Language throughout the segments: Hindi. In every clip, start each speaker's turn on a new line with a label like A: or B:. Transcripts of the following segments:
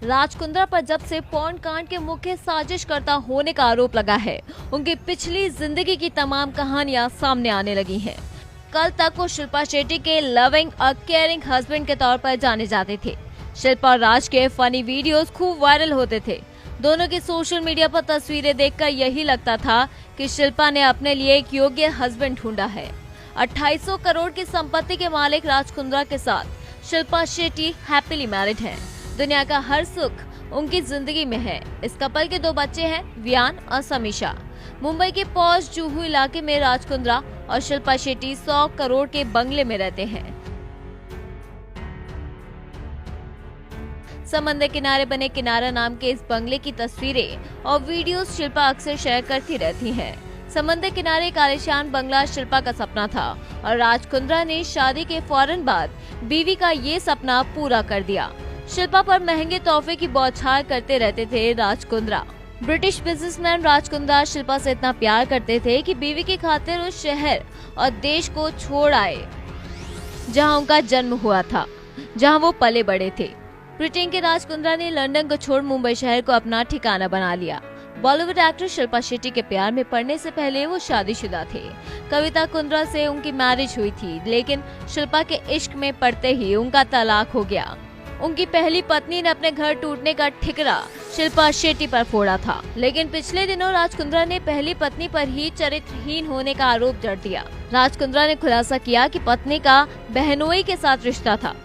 A: राज कुंद्रा पर जब से पॉर्न कांड के मुख्य साजिशकर्ता होने का आरोप लगा है, उनकी पिछली जिंदगी की तमाम कहानियां सामने आने लगी हैं। कल तक वो शिल्पा शेट्टी के लविंग और केयरिंग हस्बैंड के तौर पर जाने जाते थे। शिल्पा और राज के फनी वीडियोस खूब वायरल होते थे। दोनों की सोशल मीडिया पर तस्वीरें देखकर यही लगता था कि शिल्पा ने अपने लिए एक योग्य हस्बैंड ढूंढा है। 2800 करोड़ की संपत्ति के मालिक राज कुंद्रा के साथ शिल्पा शेट्टी हैप्पीली मैरिड हैं। दुनिया का हर सुख उनकी जिंदगी में है। इस कपल के 2 बच्चे हैं, वियान और समीशा। मुंबई के पॉश जुहू इलाके में राज कुंद्रा और शिल्पा शेट्टी 100 करोड़ के बंगले में रहते हैं। समंदर किनारे बने किनारा नाम के इस बंगले की तस्वीरें और वीडियोस शिल्पा अक्सर शेयर करती रहती हैं। समंदर किनारे एक आलीशान बंगला शिल्पा का सपना था और राज कुंद्रा ने शादी के फौरन बाद बीवी का ये सपना पूरा कर दिया। शिल्पा पर महंगे तोहफे की बौछार करते रहते थे राज कुंद्रा। ब्रिटिश बिजनेसमैन राज कुंद्रा शिल्पा से इतना प्यार करते थे कि बीवी की खातिर उस शहर और देश को छोड़ आए जहां उनका जन्म हुआ था, जहां वो पले बड़े थे। ब्रिटेन के राज कुंद्रा ने लंदन को छोड़ मुंबई शहर को अपना ठिकाना बना लिया। बॉलीवुड एक्ट्रेस शिल्पा शेट्टी के प्यार में पड़ने से पहले वो शादीशुदा थे। कविता कुंद्रा से उनकी मैरिज हुई थी, लेकिन शिल्पा के इश्क में पड़ते ही उनका तलाक हो गया। उनकी पहली पत्नी ने अपने घर टूटने का ठिकरा शिल्पा शेट्टी पर फोड़ा था, लेकिन पिछले दिनों राज कुंद्रा ने पहली पत्नी पर ही चरित्रहीन होने का आरोप जड़ दिया। राज कुंद्रा ने खुलासा किया कि पत्नी का बहनोई के साथ रिश्ता था।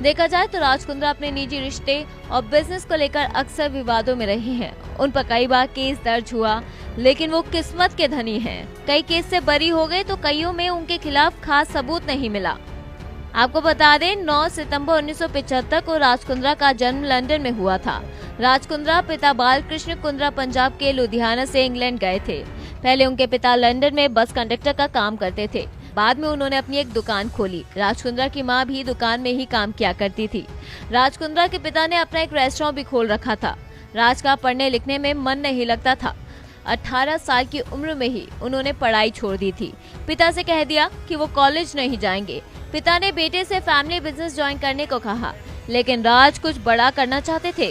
A: देखा जाए तो राज कुंद्रा अपने निजी रिश्ते और बिजनेस को लेकर अक्सर विवादों में रहे हैं। उन पर कई बार केस दर्ज हुआ, लेकिन वो किस्मत के धनी हैं। कई केस से बरी हो गए तो कईयों में उनके खिलाफ खास सबूत नहीं मिला। आपको बता दें, 9 सितंबर 1975 को राज कुंद्रा का जन्म लंदन में हुआ था। राज कुंद्रा पिता बालकृष्ण कुंद्रा पंजाब के लुधियाना से इंग्लैंड गए थे। पहले उनके पिता लंदन में बस कंडक्टर का काम करते थे। बाद में उन्होंने अपनी एक दुकान खोली। राज कुंद्रा की मां भी दुकान में ही काम किया करती थी। राज कुंद्रा के पिता ने अपना एक रेस्टोरेंट भी खोल रखा था। राज का पढ़ने लिखने में मन नहीं लगता था। 18 साल की उम्र में ही उन्होंने पढ़ाई छोड़ दी थी। पिता से कह दिया कि वो कॉलेज नहीं जाएंगे। पिता ने बेटे से फैमिली बिजनेस ज्वाइन करने को कहा, लेकिन राज कुछ बड़ा करना चाहते थे।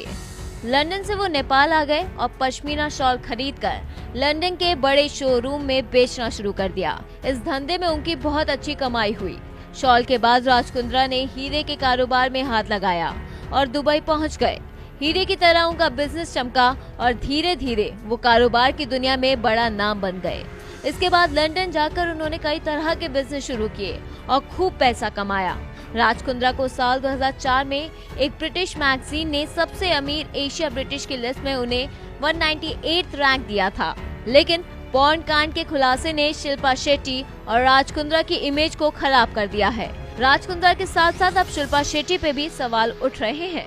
A: लंदन से वो नेपाल आ गए और पश्मीना शॉल खरीदकर लंदन के बड़े शोरूम में बेचना शुरू कर दिया। इस धंधे में उनकी बहुत अच्छी कमाई हुई। शॉल के बाद राज कुंद्रा ने हीरे के कारोबार में हाथ लगाया और दुबई पहुंच गए। हीरे की तरह उनका बिजनेस चमका और धीरे धीरे वो कारोबार की दुनिया में बड़ा नाम बन गए। इसके बाद लंदन जाकर उन्होंने कई तरह के बिजनेस शुरू किए और खूब पैसा कमाया। राज कुंद्रा को साल 2004 में एक ब्रिटिश मैगजीन ने सबसे अमीर एशिया ब्रिटिश की लिस्ट में उन्हें 198 रैंक दिया था, लेकिन पॉर्न कांड के खुलासे ने शिल्पा शेट्टी और राज कुंद्रा की इमेज को खराब कर दिया है। राज कुंद्रा के साथ साथ अब शिल्पा शेट्टी पे भी सवाल उठ रहे हैं।